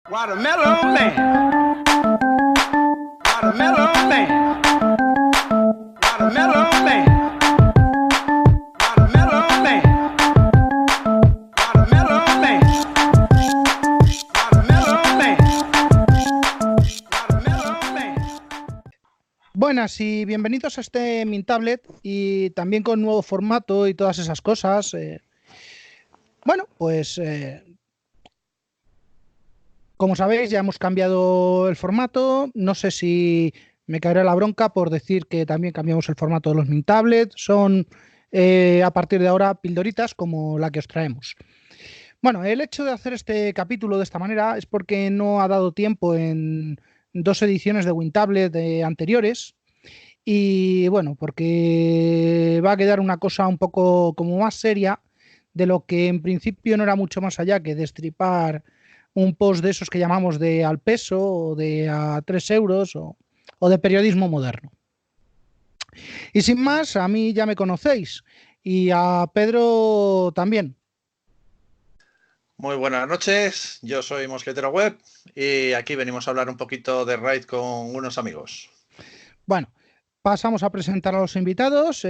Watermelon Man. Watermelon Man. Watermelon Man. Watermelon Man. Watermelon Man. Watermelon Man. Watermelon Man. Buenas y bienvenidos a este Mintablet y también con nuevo formato y todas esas cosas. Como sabéis, ya hemos cambiado el formato. No sé si me caerá la bronca por decir que también cambiamos el formato de los Mintablet. Son a partir de ahora pildoritas como la que os traemos. Bueno, el hecho de hacer este capítulo de esta manera es porque no ha dado tiempo en dos ediciones de WinTablet anteriores. Y bueno, porque va a quedar una cosa un poco como más seria de lo que en principio no era mucho más allá que destripar un post de esos que llamamos de al peso o de a 3 euros o de periodismo moderno. Y sin más, a mí ya me conocéis y a Pedro también. Muy buenas noches, yo soy Mosquetero Web y aquí venimos a hablar un poquito de Raid con unos amigos. Bueno, pasamos a presentar a los invitados.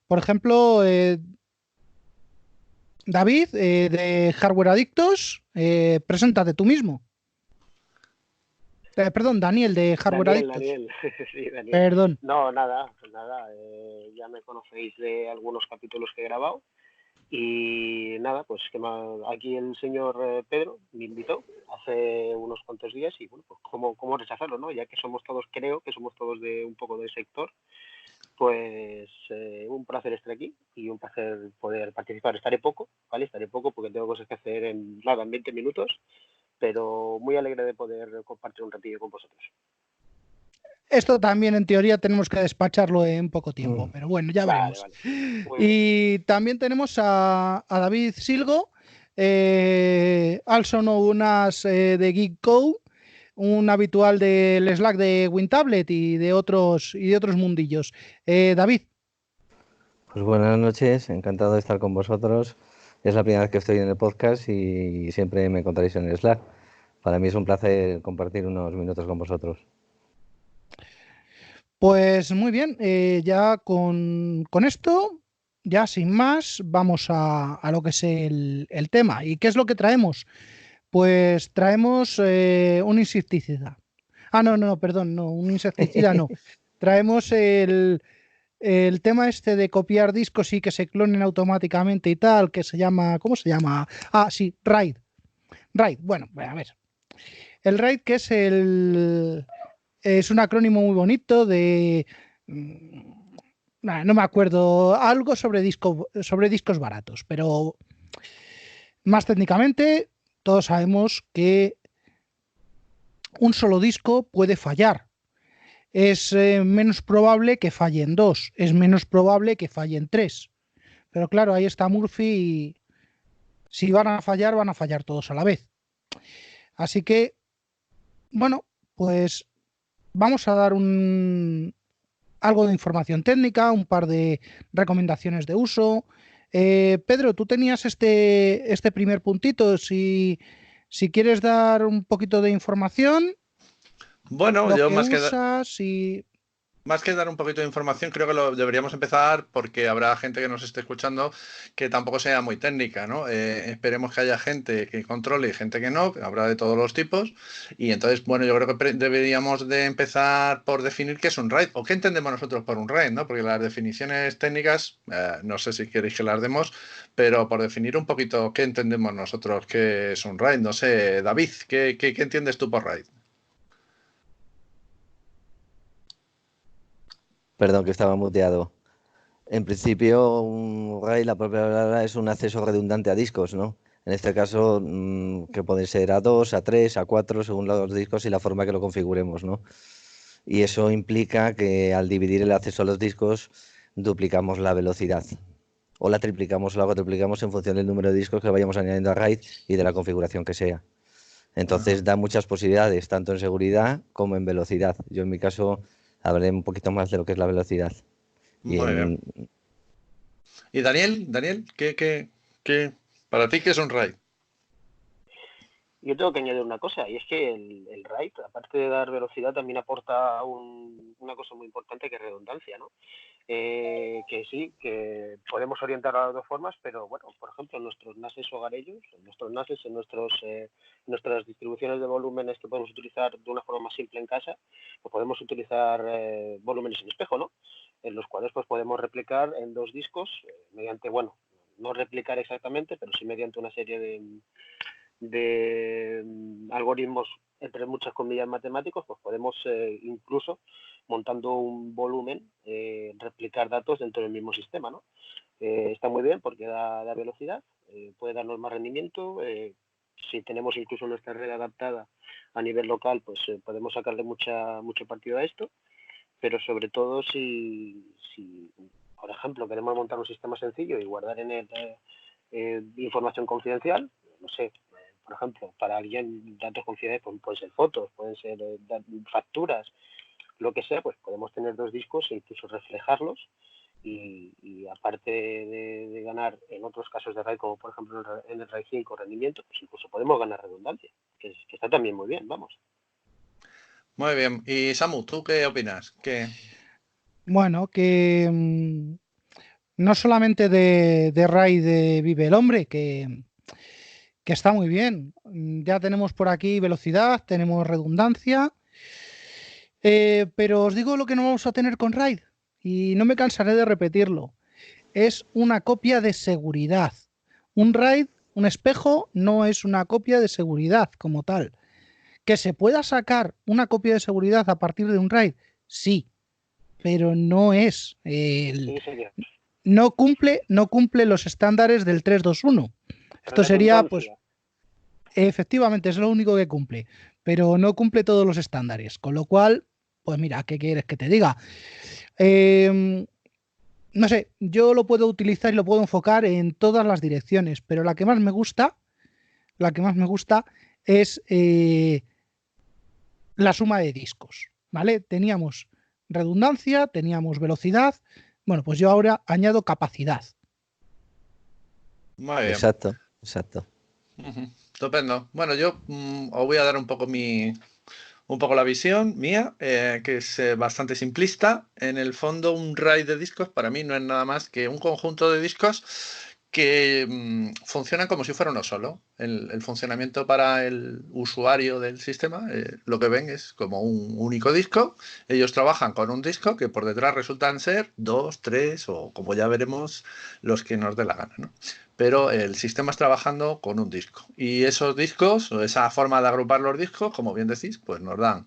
Por ejemplo, David, de Hardware Adictos, preséntate tú mismo. Perdón, Daniel, de Hardware Adictos. Daniel. Sí, Daniel. Perdón. No, nada, ya me conocéis de algunos capítulos que he grabado y nada, pues que aquí el señor Pedro me invitó hace unos cuantos días y bueno, pues cómo rechazarlo, ¿no? Ya que creo que somos todos de un poco del sector, pues un placer estar aquí y un placer poder participar. Estaré poco porque tengo cosas que hacer en 20 minutos, pero muy alegre de poder compartir un ratillo con vosotros. Esto también en teoría tenemos que despacharlo en poco tiempo, pero bueno, ya veremos. Vale. Y también tenemos a David Silgo, also known as de Geek Co, un habitual del Slack de WinTablet y de otros mundillos. David. Pues buenas noches, encantado de estar con vosotros. Es la primera vez que estoy en el podcast y siempre me encontraréis en el Slack. Para mí es un placer compartir unos minutos con vosotros. Pues muy bien, ya con esto, ya sin más, vamos a lo que es el tema. ¿Y qué es lo que traemos? Pues traemos un insecticida. Perdón, un insecticida no. Traemos el tema este de copiar discos y que se clonen automáticamente y tal, que se llama, ¿cómo se llama? Ah, sí, RAID. RAID, bueno, a ver. El RAID, que es un acrónimo muy bonito de... no me acuerdo, algo sobre discos baratos, pero más técnicamente todos sabemos que un solo disco puede fallar. Es menos probable que falle en 2, es menos probable que falle en 3. Pero claro, ahí está Murphy y si van a fallar todos a la vez. Así que, bueno, pues vamos a dar algo de información técnica, un par de recomendaciones de uso. Pedro, tú tenías este primer puntito. Si quieres dar un poquito de información, Bueno, yo más que dar un poquito de información, creo que deberíamos empezar porque habrá gente que nos esté escuchando que tampoco sea muy técnica, ¿no? Esperemos que haya gente que controle y gente que no, que habrá de todos los tipos. Y entonces, bueno, yo creo que deberíamos de empezar por definir qué es un RAID o qué entendemos nosotros por un RAID, ¿no? Porque las definiciones técnicas, no sé si queréis que las demos, pero por definir un poquito qué entendemos nosotros que es un RAID. No sé, David, ¿qué entiendes tú por RAID? Perdón, que estaba muteado. En principio, un RAID, la propia palabra, es un acceso redundante a discos, ¿no? En este caso, que pueden ser a 2, a 3, a 4, según los discos y la forma que lo configuremos, ¿no? Y eso implica que al dividir el acceso a los discos, duplicamos la velocidad. O la triplicamos o la cuatriplicamos en función del número de discos que vayamos añadiendo a RAID y de la configuración que sea. Entonces da muchas posibilidades, tanto en seguridad como en velocidad. Yo en mi caso hablaré un poquito más de lo que es la velocidad. Muy bien. ¿Y Daniel, ¿qué para ti qué es un RAID? Yo tengo que añadir una cosa, y es que el RAID, aparte de dar velocidad, también aporta una cosa muy importante que es redundancia, ¿no? Que sí, que podemos orientar a las dos formas, pero bueno, por ejemplo, en nuestros NASes hogareños, en nuestros NASes, en nuestras distribuciones de volúmenes que podemos utilizar de una forma más simple en casa, pues podemos utilizar volúmenes en espejo, ¿no? En los cuales pues podemos replicar en dos discos mediante, bueno, no replicar exactamente, pero sí mediante una serie de algoritmos, entre muchas comillas, matemáticos, pues podemos incluso, montando un volumen, replicar datos dentro del mismo sistema, ¿no? Está muy bien porque da velocidad, puede darnos más rendimiento. Si tenemos incluso nuestra red adaptada a nivel local, pues podemos sacarle mucho partido a esto, pero sobre todo si por ejemplo, queremos montar un sistema sencillo y guardar en él información confidencial, no sé, por ejemplo, para alguien datos confidenciales pues, pueden ser fotos, pueden ser facturas, lo que sea, pues podemos tener dos discos e incluso reflejarlos y aparte de ganar en otros casos de RAID, como por ejemplo en el RAID 5 rendimiento, pues incluso podemos ganar redundancia, que está también muy bien, vamos. Muy bien. Y Samu, ¿tú qué opinas? Bueno, que no solamente de RAID vive el hombre, que está muy bien. Ya tenemos por aquí velocidad, tenemos redundancia, pero os digo lo que no vamos a tener con RAID y no me cansaré de repetirlo. Es una copia de seguridad. Un RAID, un espejo, no es una copia de seguridad como tal. Que se pueda sacar una copia de seguridad a partir de un RAID, sí, pero no es no cumple los estándares del 321. Esto sería, pues, efectivamente, es lo único que cumple, pero no cumple todos los estándares. Con lo cual, pues mira, ¿qué quieres que te diga? No sé, yo lo puedo utilizar y lo puedo enfocar en todas las direcciones, pero la que más me gusta es la suma de discos, ¿vale? Teníamos redundancia, teníamos velocidad, bueno, pues yo ahora añado capacidad. Muy bien. Exacto. Estupendo. Bueno, yo os voy a dar un poco la visión mía, que es bastante simplista. En el fondo, un RAID de discos para mí no es nada más que un conjunto de discos que funcionan como si fuera uno solo. El funcionamiento para el usuario del sistema, lo que ven es como un único disco. Ellos trabajan con un disco que por detrás resultan ser 2, 3 o como ya veremos los que nos dé la gana, ¿no? Pero el sistema está trabajando con un disco. Y esos discos, o esa forma de agrupar los discos, como bien decís, pues nos dan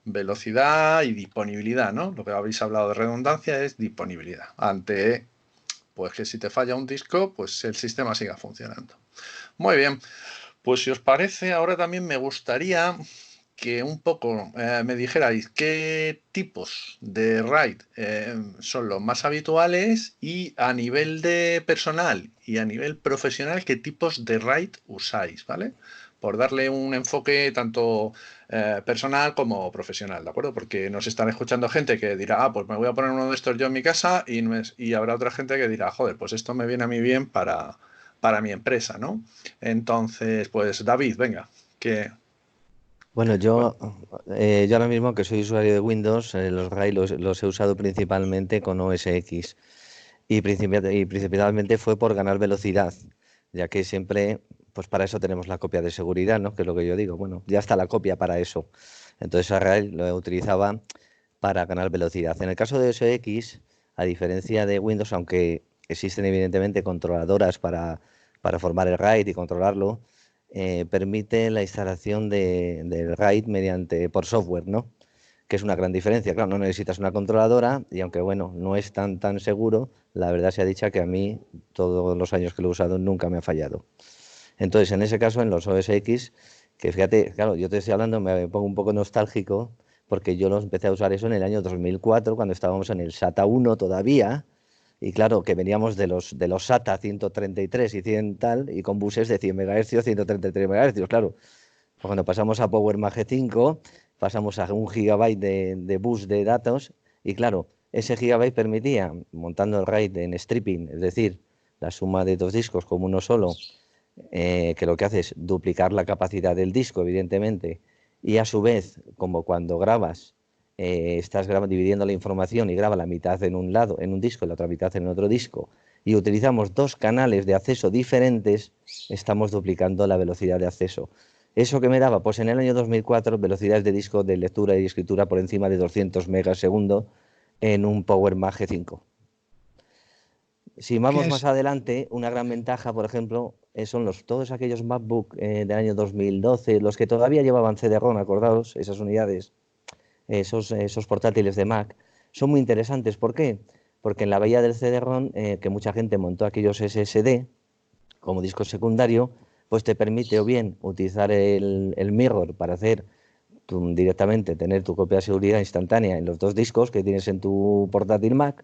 velocidad y disponibilidad, ¿no? Lo que habéis hablado de redundancia es disponibilidad. Ante, pues que si te falla un disco, pues el sistema siga funcionando. Muy bien. Pues si os parece, ahora también me gustaría que un poco me dijerais qué tipos de RAID son los más habituales y a nivel de personal y a nivel profesional, qué tipos de RAID usáis, ¿vale? Por darle un enfoque tanto personal como profesional, ¿de acuerdo? Porque nos están escuchando gente que dirá, pues me voy a poner uno de estos yo en mi casa y habrá otra gente que dirá, joder, pues esto me viene a mí bien para mi empresa, ¿no? Entonces, pues David, venga, que... Bueno, yo ahora mismo que soy usuario de Windows, los RAID los he usado principalmente con OS X y principalmente fue por ganar velocidad, ya que siempre, pues para eso tenemos la copia de seguridad, ¿no? Que es lo que yo digo, bueno, ya está la copia para eso. Entonces a RAID lo utilizaba para ganar velocidad. En el caso de OS X, a diferencia de Windows, aunque existen evidentemente controladoras para formar el RAID y controlarlo, permite la instalación del RAID por software, ¿no? Que es una gran diferencia. Claro, no necesitas una controladora y aunque, bueno, no es tan seguro, la verdad sea dicha que a mí, todos los años que lo he usado, nunca me ha fallado. Entonces, en ese caso, en los OS X, que fíjate, claro, yo te estoy hablando, me pongo un poco nostálgico, porque yo los empecé a usar eso en el año 2004, cuando estábamos en el SATA 1 todavía, y claro, que veníamos de los SATA 133 y 100 tal, y con buses de 100 MHz, 133 MHz, claro. Pues cuando pasamos a Power Mage 5, pasamos a 1 GB de bus de datos, y claro, ese gigabyte permitía, montando el RAID en stripping, es decir, la suma de dos discos como uno solo, que lo que hace es duplicar la capacidad del disco, evidentemente, y a su vez, como cuando grabas, estás dividiendo la información y graba la mitad en un lado, en un disco, y la otra mitad en otro disco, y utilizamos dos canales de acceso diferentes, estamos duplicando la velocidad de acceso. ¿Eso que me daba? Pues en el año 2004 velocidades de disco de lectura y escritura por encima de 200 megas segundo en un Power Mac G5. Si vamos más adelante, una gran ventaja, por ejemplo, son todos aquellos MacBook del año 2012, los que todavía llevaban CD-ROM, acordaos, esas unidades, esos portátiles de Mac, son muy interesantes. ¿Por qué? Porque en la bahía del CD-ROM, que mucha gente montó aquellos SSD como disco secundario, pues te permite o bien utilizar el mirror para hacer directamente, tener tu copia de seguridad instantánea en los dos discos que tienes en tu portátil Mac,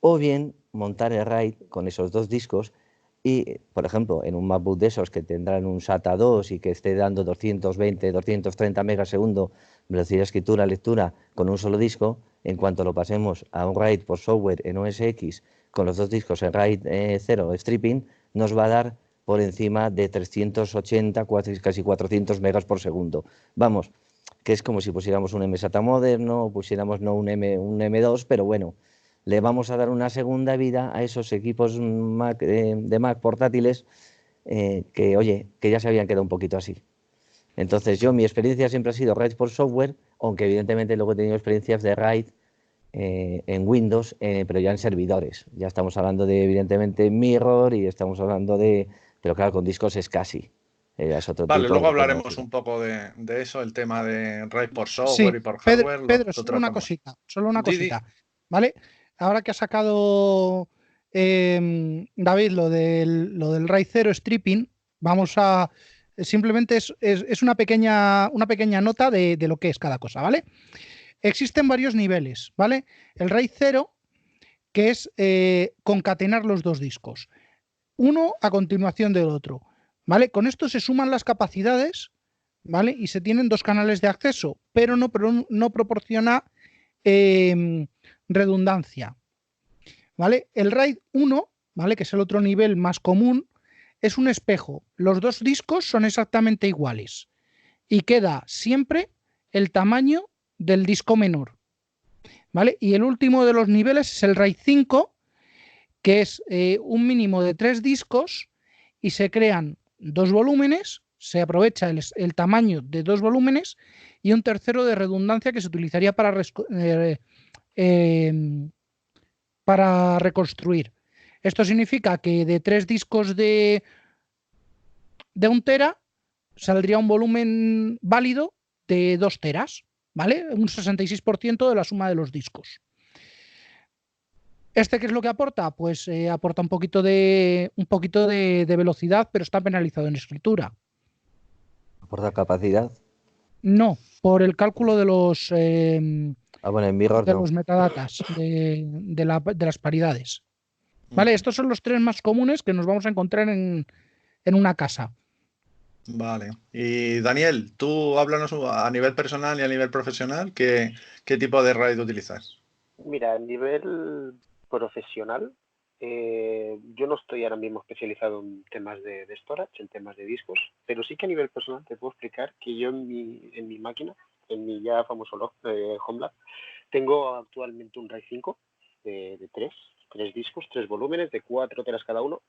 o bien montar el RAID con esos dos discos y, por ejemplo, en un MacBook de esos que tendrán un SATA 2 y que esté dando 220, 230 megas segundo velocidad de escritura, lectura con un solo disco, en cuanto lo pasemos a un RAID por software en OS X con los dos discos en RAID 0 stripping, nos va a dar por encima de 380, casi 400 megas por segundo. Vamos, que es como si pusiéramos un MSATA moderno, pusiéramos no un M2, pero bueno, le vamos a dar una segunda vida a esos equipos Mac, de Mac portátiles que, oye, que ya se habían quedado un poquito así. Entonces mi experiencia siempre ha sido RAID por software, aunque evidentemente luego he tenido experiencias de RAID en Windows, pero ya en servidores. Ya estamos hablando de, evidentemente, Mirror y estamos hablando de, pero claro, con discos es casi. Es otro Vale, tipo de luego hablaremos tecnología. un poco de eso, el tema de RAID por software Sí, y por Pedro, hardware, Pedro, lo solo una tratamos. cosita, solo una Didi, cosita, ¿vale? Ahora que ha sacado David lo del RAID 0 stripping, vamos a simplemente es una pequeña nota de lo que es cada cosa, ¿vale? Existen varios niveles, ¿vale? El RAID 0, que es concatenar los dos discos, uno a continuación del otro, ¿vale? Con esto se suman las capacidades, ¿vale? Y se tienen dos canales de acceso, pero no proporciona redundancia, ¿vale? El RAID 1, ¿vale? Que es el otro nivel más común, es un espejo. Los dos discos son exactamente iguales y queda siempre el tamaño del disco menor, ¿vale? Y el último de los niveles es el RAID 5, que es un mínimo de 3 discos y se crean dos volúmenes, se aprovecha el tamaño de dos volúmenes y un tercero de redundancia que se utilizaría para reconstruir. Esto significa que de 3 discos de 1 tera saldría un volumen válido de 2 teras, ¿vale? Un 66% de la suma de los discos. ¿Qué es lo que aporta? Pues aporta un poquito de velocidad, pero está penalizado en escritura. ¿Aporta capacidad? No, por el cálculo de los Bueno, en Mirror no. metadatas, de las paridades. ¿Vale? Estos son los 3 más comunes que nos vamos a encontrar en una casa. Vale. Y Daniel, tú háblanos a nivel personal y a nivel profesional, ¿qué tipo de RAID utilizas? Mira, a nivel profesional, yo no estoy ahora mismo especializado en temas de storage, en temas de discos, pero sí que a nivel personal te puedo explicar que yo en mi máquina, en mi ya famoso HomeLab, tengo actualmente un RAID 5 de 3 discos, 3 volúmenes de 4 teras cada uno.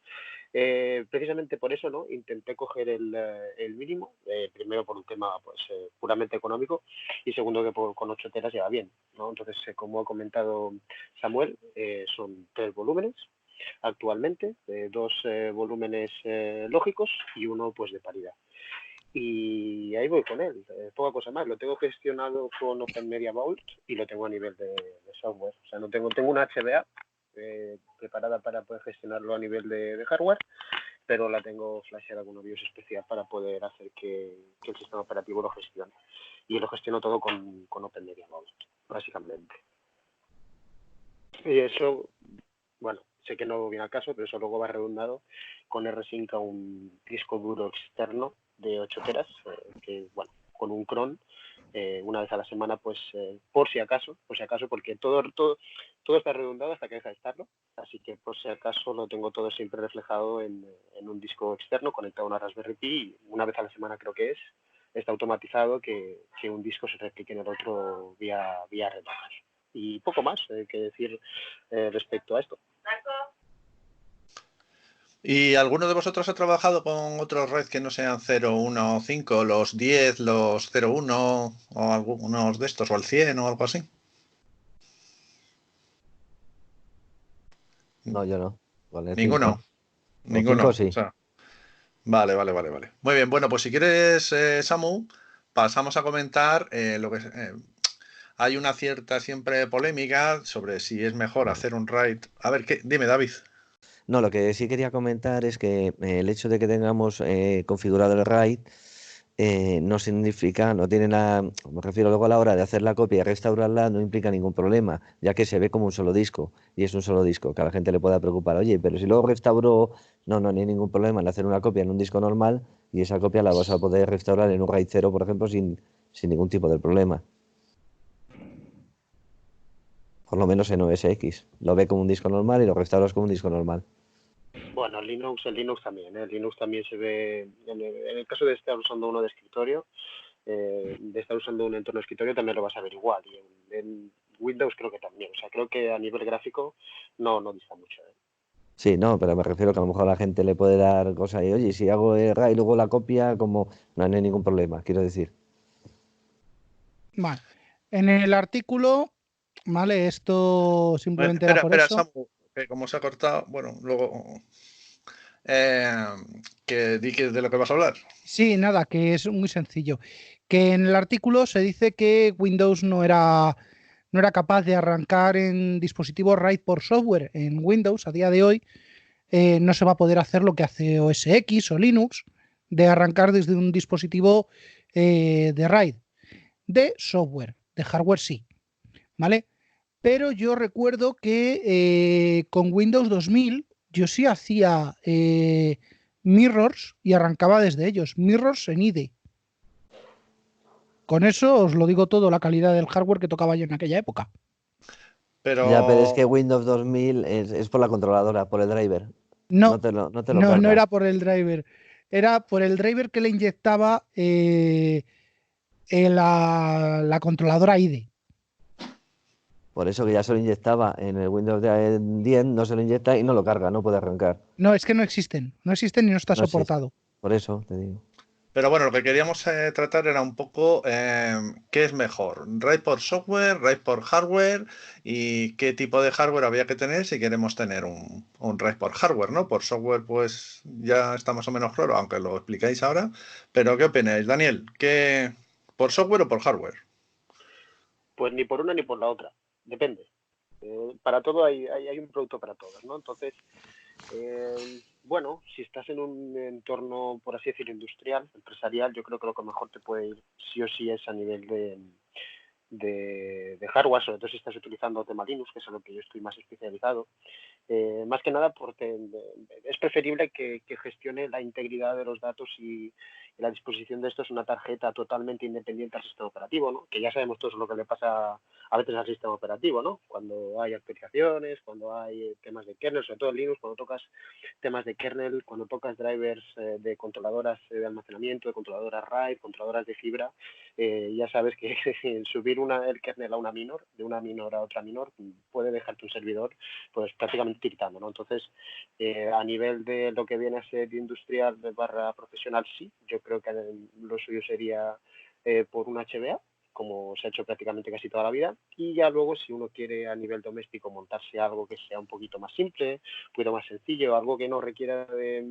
Precisamente por eso, ¿no? Intenté coger el mínimo, primero por un tema pues puramente económico y segundo que con 8 teras ya va bien, ¿no? Entonces, como ha comentado Samuel, son 3 volúmenes actualmente, 2 volúmenes lógicos y uno pues de paridad. Y ahí voy con él, poca cosa más. Lo tengo gestionado con Open Media Vault y lo tengo a nivel de software. O sea, no tengo una HBA preparada para poder gestionarlo a nivel de hardware, pero la tengo flasheada con un BIOS especial para poder hacer que el sistema operativo lo gestione. Y lo gestiono todo con Open Media Vault, básicamente. Y eso, bueno, sé que no viene al caso, pero eso luego va redundado con R-Sync a un disco duro externo de 8 teras, que, bueno, con un cron una vez a la semana, pues por si acaso, porque todo está redundado hasta que deja de estarlo, así que por si acaso lo tengo todo siempre reflejado en un disco externo conectado a una Raspberry Pi, y una vez a la semana creo que está automatizado que un disco se replique en el otro vía retornos. Y poco más que decir respecto a esto. ¿Y alguno de vosotros ha trabajado con otros RAID que no sean 0, 1, 5, los 10, los 0, 1 o algunos de estos, o el 100 o algo así? No, yo no. Con el Ninguno. 5. Con Ninguno. 5 sí. O sea, vale. Muy bien, bueno, pues si quieres, Samu, pasamos a comentar lo que hay una cierta siempre polémica sobre si es mejor hacer un RAID. A ver, dime, David. No, lo que sí quería comentar es que el hecho de que tengamos configurado el RAID no significa, no tiene nada, me refiero luego a la hora de hacer la copia y restaurarla, no implica ningún problema, ya que se ve como un solo disco, y es un solo disco, que a la gente le pueda preocupar, oye, pero si luego restauro, no hay ningún problema en hacer una copia en un disco normal, y esa copia la vas a poder restaurar en un RAID 0, por ejemplo, sin ningún tipo de problema. Por lo menos en OS X. Lo ve como un disco normal y lo restauras como un disco normal. Bueno, el Linux también. El Linux también se ve, en el caso de estar usando uno de escritorio, de estar usando un entorno de escritorio, también lo vas a ver igual. Y en Windows creo que también. O sea, creo que a nivel gráfico no dista mucho. Sí, no, pero me refiero que a lo mejor a la gente le puede dar cosas y, oye, si hago el RAID y luego la copia, como no hay ningún problema, quiero decir. Vale. En el artículo, vale, esto Bueno, simplemente era por eso. Samu, que como se ha cortado, bueno, luego que di de lo que vas a hablar. Sí, nada, que es muy sencillo. Que en el artículo se dice que Windows no era capaz de arrancar en dispositivos RAID por software. En Windows, a día de hoy, no se va a poder hacer lo que hace OS X o Linux, de arrancar desde un dispositivo de RAID. De software, de hardware sí, ¿vale? Pero yo recuerdo que con Windows 2000 yo sí hacía mirrors y arrancaba desde ellos, mirrors en IDE. Con eso os lo digo todo, la calidad del hardware que tocaba yo en aquella época. Ya, pero es Pero que Windows 2000 es por la controladora, por el driver. No, No te lo no carga. era por el driver, era por el driver que le inyectaba la controladora IDE. Por eso que ya se lo inyectaba en el Windows 10, no se lo inyecta y no lo carga, no puede arrancar. No, es que no existen y no está No existe. soportado. Por eso te digo. Pero bueno, lo que queríamos tratar era un poco qué es mejor, RAID por software, RAID por hardware y qué tipo de hardware había que tener si queremos tener un RAID por hardware, ¿no? Por software pues ya está más o menos claro, aunque lo explicáis ahora. Pero ¿qué opináis, Daniel? ¿Qué, por software o por hardware? Pues ni por una ni por la otra, depende. Para todo hay un producto para todos, ¿no? Entonces, bueno, si estás en un entorno, por así decirlo, industrial, empresarial, yo creo que lo que mejor te puede ir sí o sí es a nivel de hardware, sobre todo si estás utilizando tema Linux, que es en lo que yo estoy más especializado. Más que nada porque es preferible que gestione la integridad de los datos y la disposición de estos una tarjeta totalmente independiente al sistema operativo, ¿no? Que ya sabemos todos lo que le pasa a veces al sistema operativo, ¿no? Cuando hay actualizaciones, cuando hay temas de kernel, sobre todo en Linux, cuando tocas temas de kernel, cuando tocas drivers de controladoras de almacenamiento, de controladoras RAID, controladoras de fibra, ya sabes que subir el kernel a una minor, de una minor a otra minor, puede dejarte un servidor pues prácticamente tiritando, ¿no? Entonces, a nivel de lo que viene a ser industrial / profesional, sí, yo creo que lo suyo sería por un HBA, como se ha hecho prácticamente casi toda la vida, y ya luego si uno quiere a nivel doméstico montarse algo que sea un poquito más simple, un poquito más sencillo, algo que no requiera de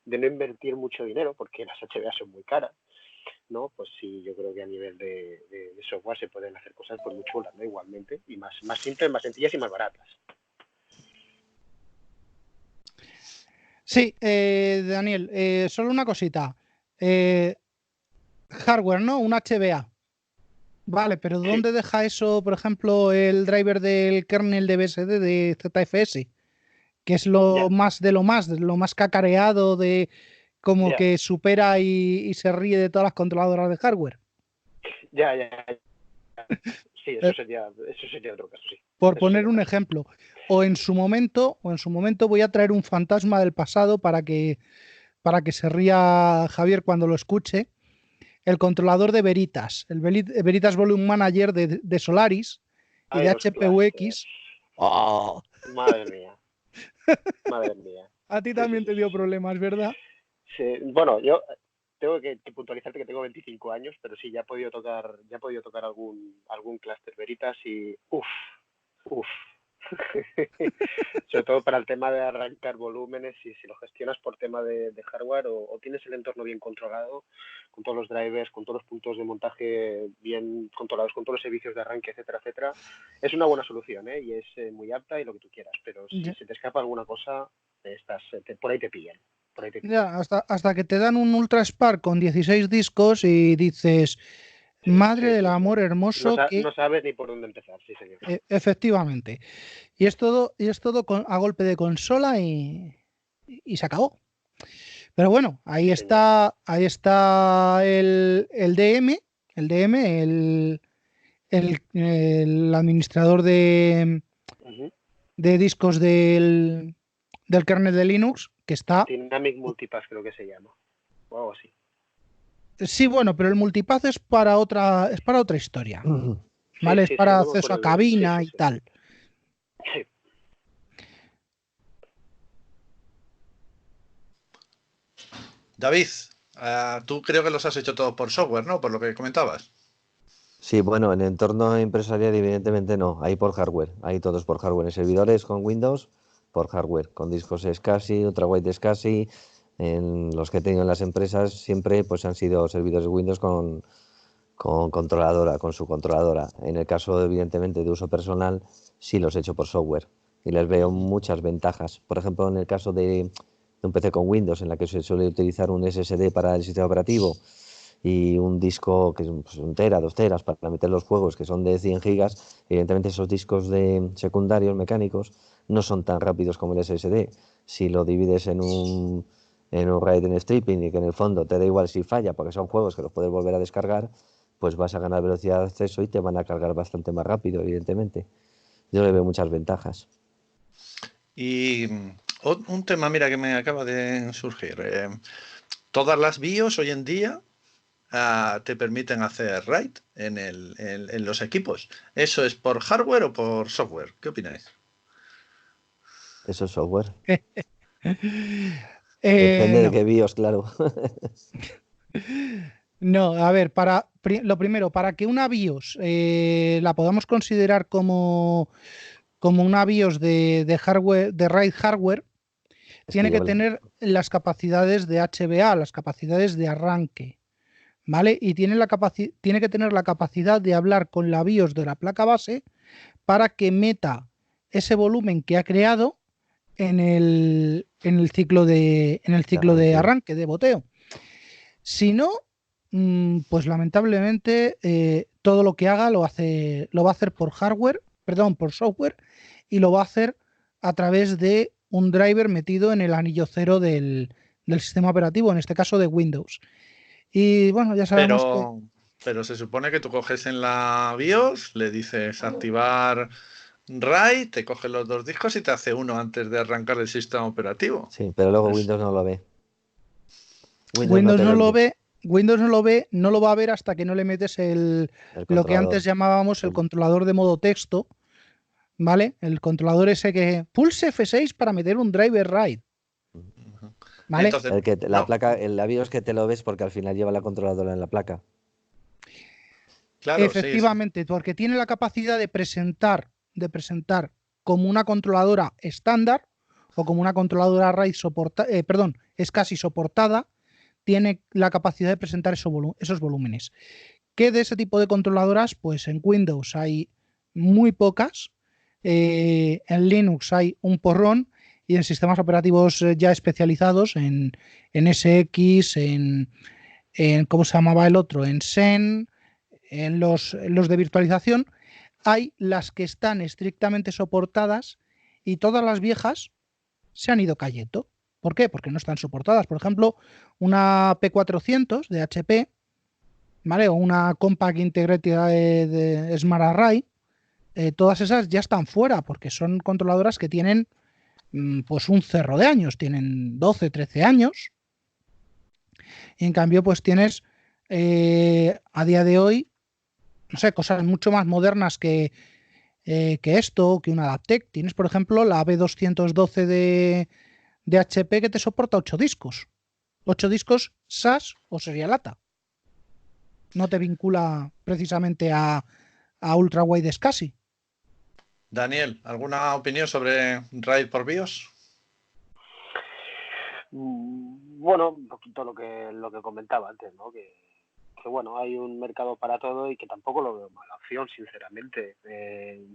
no invertir mucho dinero, porque las HBA son muy caras, ¿no? Pues sí, yo creo que a nivel de software se pueden hacer cosas pues muy chulas, ¿no? Igualmente, y más simples, más sencillas y más baratas. Sí, Daniel, solo una cosita. Hardware, ¿no? Un HBA. Vale, pero Sí. ¿dónde deja eso, por ejemplo, el driver del kernel de BSD de ZFS? Que es lo más de lo más cacareado, de como que supera y se ríe de todas las controladoras de hardware. Ya. Sí, eso sería otro caso, sí. Por Eso poner sería un otro caso. ejemplo. O en su momento voy a traer un fantasma del pasado para que se ría Javier cuando lo escuche. El controlador de Veritas, el Veritas Volume Manager de Solaris y Ay, de los clusters. HPUX. ¡Oh! Madre mía. Madre mía. A ti Sí, sí, también sí, te sí, dio sí. problemas, ¿verdad? Sí, bueno, yo tengo que puntualizarte que tengo 25 años, pero sí, ya he podido tocar algún clúster Veritas y uff. Sobre todo para el tema de arrancar volúmenes y si lo gestionas por tema de hardware o tienes el entorno bien controlado, con todos los drivers, con todos los puntos de montaje bien controlados, con todos los servicios de arranque, etcétera, etcétera, es una buena solución, ¿eh? Y es muy apta y lo que tú quieras, pero si Ya, se te escapa alguna cosa, por ahí te pillan. Por ahí te pillan. ya, hasta que te dan un Ultra Spark con 16 discos y dices, madre del Sí. amor hermoso, No que sabes ni por dónde empezar, sí, señor. efectivamente. Y es todo a golpe de consola y se acabó. Pero bueno, Sí, señor. ahí está el DM, el administrador Ujú. de discos del kernel de Linux, que está. Dynamic Multipass creo que se llama, o algo así. Sí, bueno, pero el multipath es para otra historia, ¿vale? Es Sí, para no me acceso a acuerdo el nombre. cabina y tal. Sí. David, tú creo que los has hecho todos por software, ¿no? Por lo que comentabas. Sí, bueno, en entorno empresarial evidentemente no, hay por hardware, hay todos por hardware, en servidores con Windows, por hardware, con discos SCSI, ultrawide SCSI, en los que he tenido en las empresas siempre pues han sido servidores Windows con controladora, con su controladora. En el caso evidentemente de uso personal, sí los he hecho por software y les veo muchas ventajas. Por ejemplo, en el caso de un PC con Windows, en la que se suele utilizar un SSD para el sistema operativo, y un disco que es pues, 1 tera, 2 teras para meter los juegos que son de 100 gigas, evidentemente esos discos de secundarios mecánicos no son tan rápidos como el SSD. Si lo divides en un RAID en stripping y que en el fondo te da igual si falla porque son juegos que los puedes volver a descargar, pues vas a ganar velocidad de acceso y te van a cargar bastante más rápido, evidentemente. Yo le veo muchas ventajas. Y un tema, mira, que me acaba de surgir. Todas las BIOS hoy en día te permiten hacer RAID en los equipos. ¿Eso es por hardware o por software? ¿Qué opináis? Eso es software. Depende de No, qué BIOS, claro. no, a ver, lo primero, para que una BIOS la podamos considerar como una BIOS de hardware, de RAID hardware, Es que tiene que lleva tener las capacidades de HBA, las capacidades de arranque, ¿vale? Y tiene que tener la capacidad de hablar con la BIOS de la placa base para que meta ese volumen que ha creado en el ciclo de arranque. arranque, de boteo. Si no, pues lamentablemente todo lo que haga lo va a hacer por hardware, perdón, por software, y lo va a hacer a través de un driver metido en el anillo cero del sistema operativo, en este caso de Windows. Y bueno, ya sabemos que Pero se supone que tú coges en la BIOS, le dices activar RAID, te coge los dos discos y te hace uno antes de arrancar el sistema operativo. Sí, pero luego Es- Windows no lo ve. Windows no Windows te no lo lo envía. ve, no lo va a ver hasta que no le metes El lo que antes controlador. llamábamos el controlador de modo texto, ¿vale? El controlador ese que pulse F6 para meter un driver RAID, ¿vale? Entonces, La no, placa, el BIOS que te lo ves porque al final lleva la controladora en la placa. claro, sí, sí. Efectivamente, porque tiene la capacidad de presentar como una controladora estándar o como una controladora RAID perdón, es casi soportada, tiene la capacidad de presentar esos volúmenes. ¿Qué de ese tipo de controladoras? Pues en Windows hay muy pocas, en Linux hay un porrón y en sistemas operativos ya especializados en SX, ¿cómo se llamaba el otro? En Xen, en los de virtualización, hay las que están estrictamente soportadas y todas las viejas se han ido cayendo. ¿Por qué? Porque no están soportadas. Por ejemplo, una P400 de HP ¿vale? O una Compact Integrated de Smart Array, todas esas ya están fuera porque son controladoras que tienen pues un cerro de años, tienen 12, 13 años, y en cambio pues tienes a día de hoy, no sé, cosas mucho más modernas que esto, que una Adaptec. Tienes, por ejemplo, la B212 de HP que te soporta 8 discos. 8 discos SAS o serialata. No te vincula precisamente a ultra wide SCSI. Daniel, ¿alguna opinión sobre RAID por BIOS? Bueno, un poquito lo que comentaba antes, ¿no? Que bueno, hay un mercado para todo y que tampoco lo veo mala opción, sinceramente.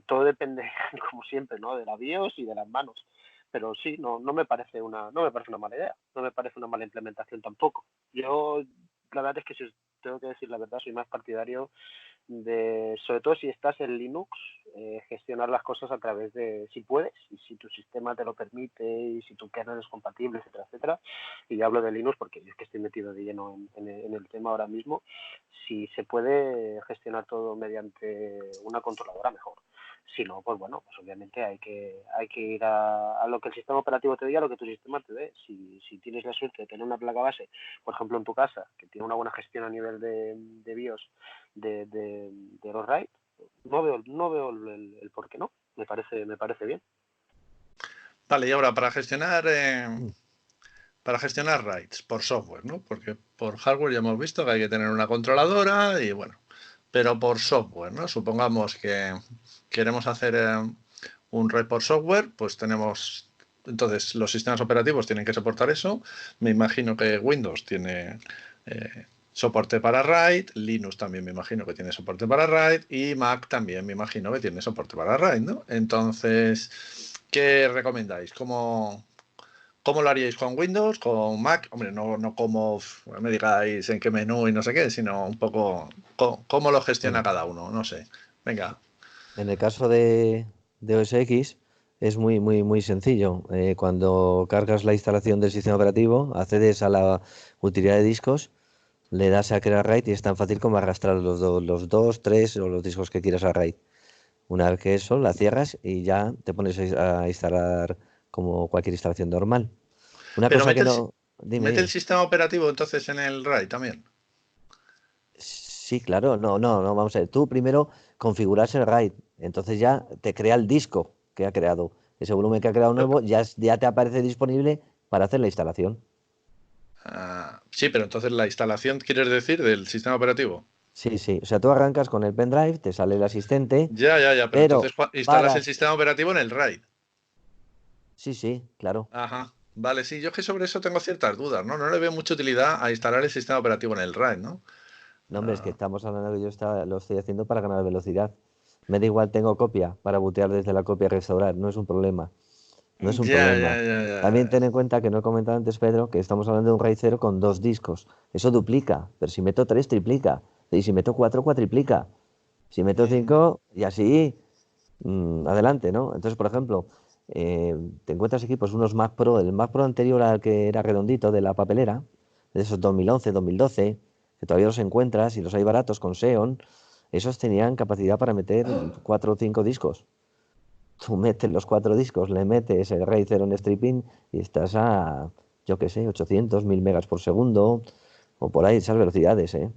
Todo depende, como siempre, ¿no? De la BIOS y de las manos. Pero sí, no me parece una mala idea, no me parece una mala implementación tampoco. Yo, la verdad es que si os tengo que decir la verdad, soy más partidario de, sobre todo si estás en Linux, gestionar las cosas a través de, si puedes, y si tu sistema te lo permite, y si tu kernel es compatible, etcétera, etcétera. Y yo hablo de Linux porque yo es que estoy metido de lleno en el tema ahora mismo. Si se puede gestionar todo mediante una controladora, mejor. Si no, pues bueno, pues obviamente hay que ir a lo que el sistema operativo te diga, a lo que tu sistema te dé. Si tienes la suerte de tener una placa base, por ejemplo en tu casa, que tiene una buena gestión a nivel de BIOS de los RAID, no veo el por qué no. Me parece bien. Vale, y ahora para gestionar RAIDs por software, ¿no? Porque por hardware ya hemos visto que hay que tener una controladora y bueno, pero por software, ¿no? Supongamos que queremos hacer un RAID por software, pues tenemos, entonces los sistemas operativos tienen que soportar eso. Me imagino que Windows tiene soporte para RAID, Linux también me imagino que tiene soporte para RAID y Mac también me imagino que tiene soporte para RAID, ¿no? Entonces, ¿qué recomendáis? ¿Cómo lo haríais con Windows, con Mac? Hombre, no como me digáis en qué menú y no sé qué, sino un poco cómo lo gestiona cada uno, no sé. Venga. En el caso de OS X es muy sencillo. Cuando cargas la instalación del sistema operativo, accedes a la utilidad de discos, le das a crear RAID y es tan fácil como arrastrar los dos, tres o los discos que quieras a RAID. Una vez que eso, la cierras y ya te pones a instalar como cualquier instalación normal. Una Pero cosa que no... Dime, mete el dime. sistema operativo entonces en el RAID también. Sí, claro, no, vamos a ver. Tú primero configuras el RAID, entonces ya te crea el disco que ha creado. Ese volumen que ha creado nuevo ya te aparece disponible para hacer la instalación. Sí, pero entonces la instalación, ¿quieres decir, del sistema operativo? Sí. O sea, tú arrancas con el pendrive, te sale el asistente, Ya, pero pero entonces instalas el para... sistema operativo en el RAID. Sí, claro. Ajá. Vale, sí, yo es que sobre eso tengo ciertas dudas, ¿no? No le veo mucha utilidad a instalar el sistema operativo en el RAID, ¿no? No, hombre, es que estamos hablando que lo estoy haciendo para ganar velocidad. Me da igual, tengo copia para bootear desde la copia y restaurar, no es un problema. No es un problema. También ten en cuenta que no he comentado antes, Pedro, que estamos hablando de un RAID 0 con 2 discos. Eso duplica, pero si meto 3, triplica. Y si meto 4, cuatriplica. Si meto 5, y así, adelante, ¿no? Entonces, por ejemplo, te encuentras equipos, unos Mac Pro, el Mac Pro anterior al que era redondito, de la papelera, de esos 2011, 2012, que todavía los encuentras y los hay baratos con Xeon, esos tenían capacidad para meter 4 o 5 discos. Tú metes los 4 discos, le metes el RAID 0 en stripping y estás a, yo qué sé, 800, 1000 megas por segundo o por ahí, esas velocidades, ¿eh?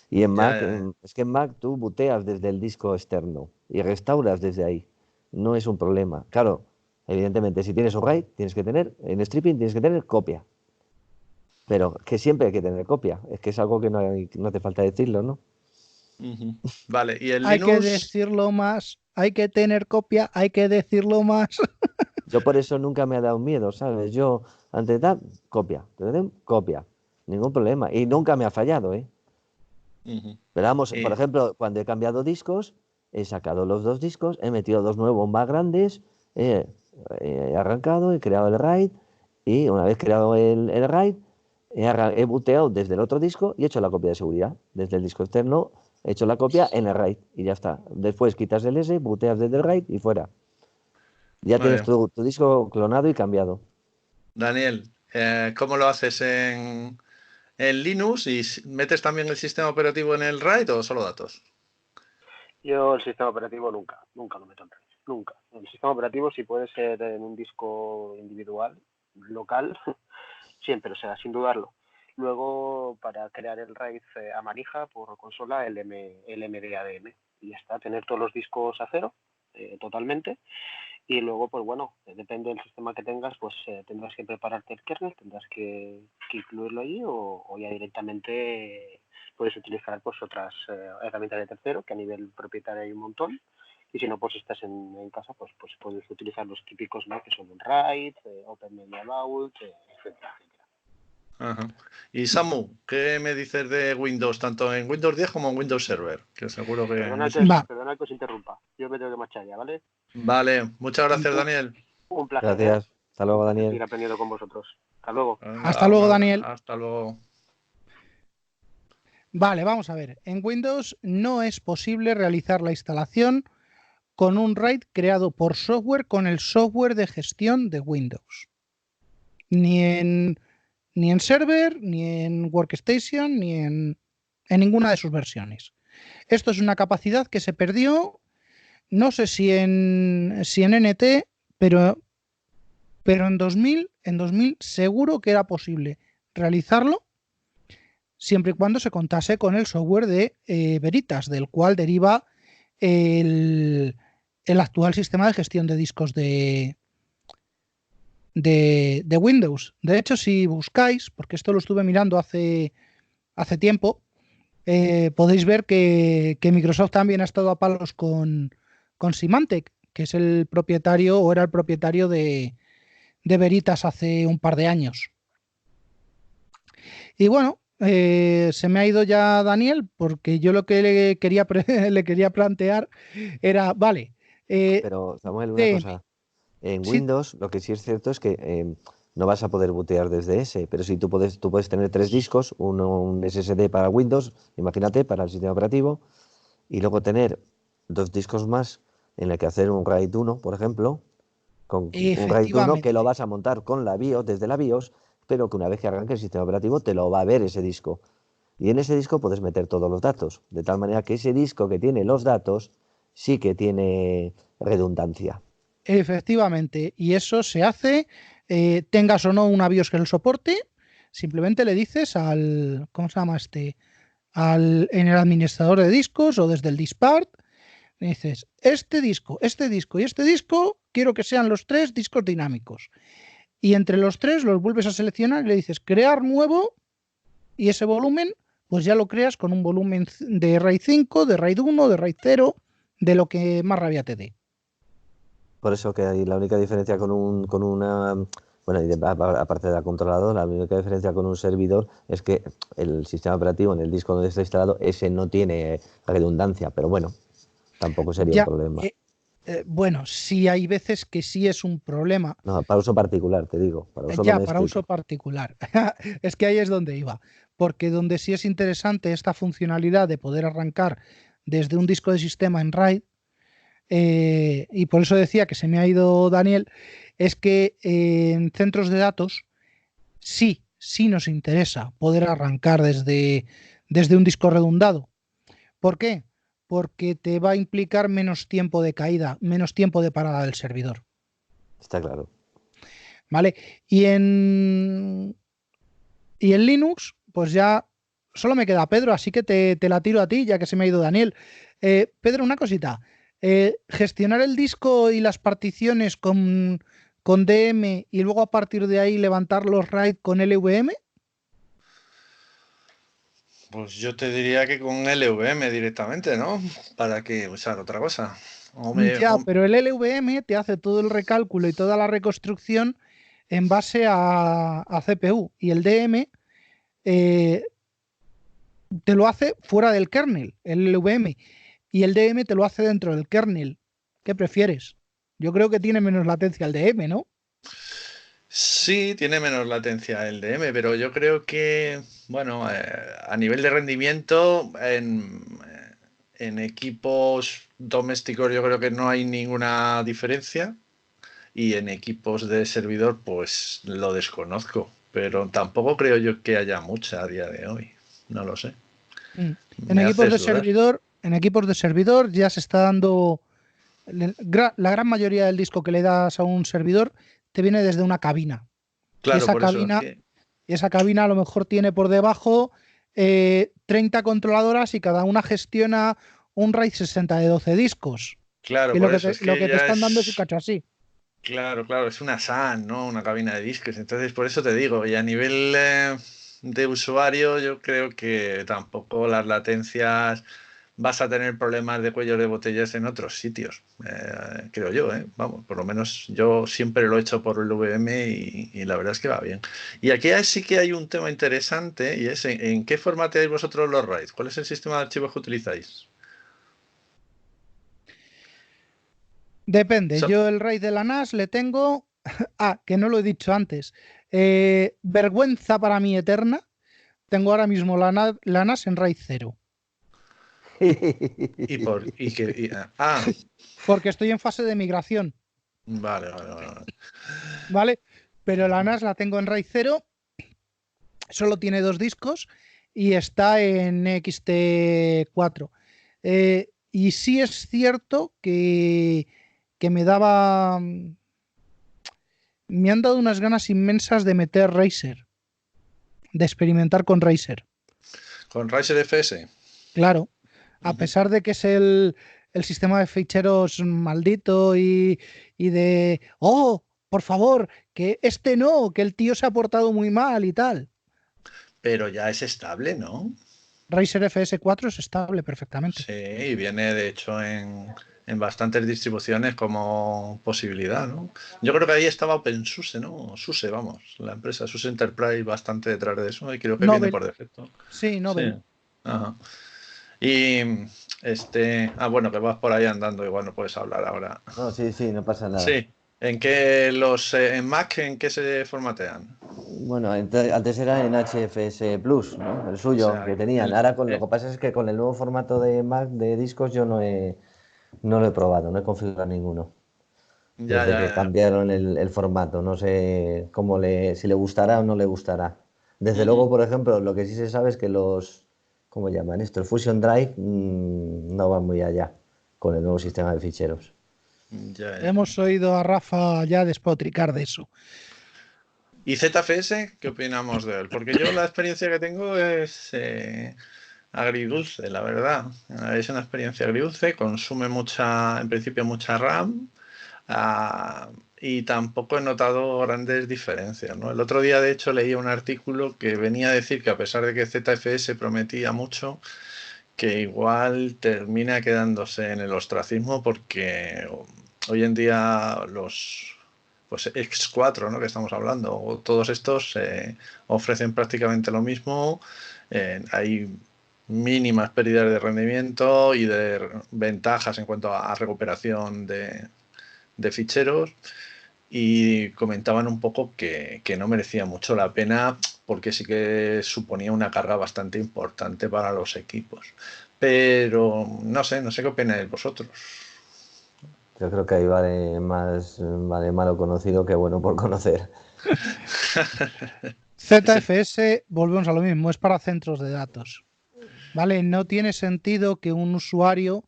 Y en Mac, Ya. es que en Mac tú booteas desde el disco externo y restauras desde ahí. No es un problema. Claro, evidentemente, si tienes un RAID, tienes que tener, en stripping tienes que tener copia. Pero que siempre hay que tener copia. Es que es algo que no hace falta decirlo, ¿no? Vale, y el Hay que Linux, decirlo más, hay que tener copia, hay que decirlo más. Yo por eso nunca me ha dado miedo, ¿sabes? Yo, ante tal, copia. Ningún problema. Y nunca me ha fallado, ¿eh? Pero vamos, por y- ejemplo, cuando he cambiado discos, he sacado los 2 discos, he metido 2 nuevos más grandes, he arrancado, he creado el RAID y una vez creado el RAID, he booteado desde el otro disco y he hecho la copia de seguridad. Desde el disco externo he hecho la copia en el RAID y ya está. Después quitas el S, booteas desde el RAID y fuera. Ya tienes vale, tu disco clonado y cambiado. Daniel, ¿cómo lo haces en Linux y metes también el sistema operativo en el RAID o solo datos. Yo el sistema operativo nunca lo meto en RAID, nunca. El sistema operativo si puede ser en un disco individual, local, siempre, o sea, sin dudarlo. Luego, para crear el RAID a manija por consola, el MDADM. Y ya está, tener todos los discos a cero, totalmente. Y luego, pues bueno, depende del sistema que tengas, pues tendrás que prepararte el kernel, tendrás que incluirlo allí o ya directamente puedes utilizar pues otras herramientas de tercero, que a nivel propietario hay un montón. Y si no, pues estás en casa, pues puedes utilizar los típicos, ¿no? Que son un RAID, Open Media Vault, etcétera, etcétera. Ajá. Y Samu, ¿qué me dices de Windows, tanto en Windows 10 como en Windows Server? Que seguro que... Perdona que os interrumpa. Yo me tengo que marchar ya, ¿vale? Vale, muchas gracias, Daniel. Un placer. Gracias. Hasta luego, Un placer Daniel. seguir aprendiendo con vosotros. Hasta luego. Hasta luego, Daniel. Hasta luego. Vale, vamos a ver. En Windows no es posible realizar la instalación con un RAID creado por software con el software de gestión de Windows. Ni en Server, ni en Workstation, ni en ninguna de sus versiones. Esto es una capacidad que se perdió, no sé si en NT, pero en 2000 seguro que era posible realizarlo siempre y cuando se contase con el software de Veritas, del cual deriva el actual sistema de gestión de discos de Windows. De hecho, si buscáis, porque esto lo estuve mirando hace tiempo, podéis ver que Microsoft también ha estado a palos con Symantec, que es el propietario o era el propietario de Veritas hace un par de años. Y bueno, se me ha ido ya Daniel, porque yo lo que le quería plantear era, vale. Pero, Samuel, una cosa. En Windows, lo que sí es cierto es que no vas a poder bootear desde ese, pero sí tú puedes tener 3 discos, un SSD para Windows, imagínate, para el sistema operativo, y luego tener 2 discos más en el que hacer un RAID 1, por ejemplo, con un RAID 1 que lo vas a montar con la BIOS, desde la BIOS, pero que una vez que arranque el sistema operativo te lo va a ver ese disco. Y en ese disco puedes meter todos los datos, de tal manera que ese disco que tiene los datos sí que tiene redundancia. Efectivamente, y eso se hace, tengas o no una BIOS que lo soporte, simplemente le dices al, ¿cómo se llama este? En el administrador de discos o desde el dispart, le dices, este disco y este disco, quiero que sean los 3 discos dinámicos. Y entre los 3 los vuelves a seleccionar y le dices, crear nuevo, y ese volumen, pues ya lo creas con un volumen de RAID 5, de RAID 1, de RAID 0, de lo que más rabia te dé. Por eso que hay la única diferencia con una, bueno, aparte de la controladora, la única diferencia con un servidor es que el sistema operativo en el disco donde está instalado, ese no tiene redundancia, pero bueno, tampoco sería un problema. Bueno, sí hay veces que sí es un problema. No, para uso particular, te digo. Para uso doméstico. Para uso particular. Es que ahí es donde iba. Porque donde sí es interesante esta funcionalidad de poder arrancar desde un disco de sistema en RAID, y por eso decía que se me ha ido Daniel, es que en centros de datos sí nos interesa poder arrancar desde un disco redundado. ¿Por qué? Porque te va a implicar menos tiempo de caída, menos tiempo de parada del servidor. Está claro. ¿Vale? Y en Linux, pues ya solo me queda Pedro, así que te la tiro a ti, ya que se me ha ido Daniel. Pedro, una cosita. Gestionar el disco y las particiones con DM y luego a partir de ahí levantar los RAID con LVM. Pues yo te diría que con LVM directamente, ¿no? ¿Para qué usar otra cosa? Pero el LVM te hace todo el recálculo y toda la reconstrucción en base a CPU, y el DM te lo hace fuera del kernel, el LVM, y el DM te lo hace dentro del kernel. ¿Qué prefieres? Yo creo que tiene menos latencia el DM, ¿no? Sí, tiene menos latencia el DM, pero yo creo que, bueno, a nivel de rendimiento, en equipos domésticos yo creo que no hay ninguna diferencia, y en equipos de servidor pues lo desconozco, pero tampoco creo yo que haya mucha a día de hoy. No lo sé. En Me equipos de haces dudar. servidor ya se está dando la gran mayoría del disco que le das a un servidor te viene desde una cabina. Y Claro, esa por eso es cabina, que, y esa cabina a lo mejor tiene por debajo 30 controladoras y cada una gestiona un RAID 60 de 12 discos. claro, Y por eso es lo que que te ya están dando es un es, cacho así. claro, es una SAN, ¿no? Una cabina de discos. Entonces, por eso te digo, y a nivel de usuario, yo creo que tampoco las latencias vas a tener problemas de cuello de botellas en otros sitios, creo yo, ¿eh? Vamos, por lo menos yo siempre lo he hecho por el VM y la verdad es que va bien. Y aquí sí que hay un tema interesante y es en qué formateáis vosotros los RAID. ¿Cuál es el sistema de archivos que utilizáis? Depende. So- Yo el RAID de la NAS le tengo. Que no lo he dicho antes. Vergüenza para mí eterna. Tengo ahora mismo la NAS en RAID 0. y por y que Porque estoy en fase de migración, vale. ¿vale? Pero la NAS la tengo en RAID 0. Solo tiene 2 discos y está en XT4. Y sí es cierto que me han dado unas ganas inmensas de meter Razer, de experimentar con Razer. Con Riser FS. Claro, a Ujú. pesar de que es el sistema de ficheros maldito y de, oh, por favor, que este no, que el tío se ha portado muy mal y tal. Pero ya es estable, ¿no? Razer FS4 es estable perfectamente. Sí, y viene de hecho en bastantes distribuciones como posibilidad, ¿no? Yo creo que ahí estaba OpenSUSE, ¿no? SUSE, vamos, la empresa SUSE Enterprise bastante detrás de eso y creo que viene Nobel, por defecto. sí, Sí. Nobel. Ajá. Y bueno, que vas por ahí andando, igual no puedes hablar ahora. No, sí, no pasa nada. Sí. ¿En qué en Mac en qué se formatean? Bueno, antes era en HFS Plus, ¿no? El O suyo sea, que tenían. el, Ahora lo que pasa es que con el nuevo formato de Mac de discos yo no lo he probado, no he configurado ninguno. ya, Desde que ya. cambiaron el formato. No sé si le gustará o no le gustará. Desde Ujú. luego, por ejemplo, lo que sí se sabe es que ¿cómo llaman esto? El Fusion Drive no va muy allá con el nuevo sistema de ficheros. Ya. Hemos oído a Rafa ya despotricar de eso. ¿Y ZFS? ¿Qué opinamos de él? Porque yo la experiencia que tengo es agridulce, la verdad. Es una experiencia agridulce, consume en principio mucha RAM, y tampoco he notado grandes diferencias, ¿no? El otro día, de hecho, leí un artículo que venía a decir que a pesar de que ZFS prometía mucho, que igual termina quedándose en el ostracismo porque hoy en día pues X4, ¿no? Que estamos hablando, o todos estos ofrecen prácticamente lo mismo. Hay mínimas pérdidas de rendimiento y de ventajas en cuanto a recuperación de ficheros y comentaban un poco que no merecía mucho la pena porque sí que suponía una carga bastante importante para los equipos. Pero no sé qué opináis vosotros. Yo creo que ahí vale malo conocido que bueno por conocer. Sí, ZFS, volvemos a lo mismo, es para centros de datos. ¿Vale? No tiene sentido que un usuario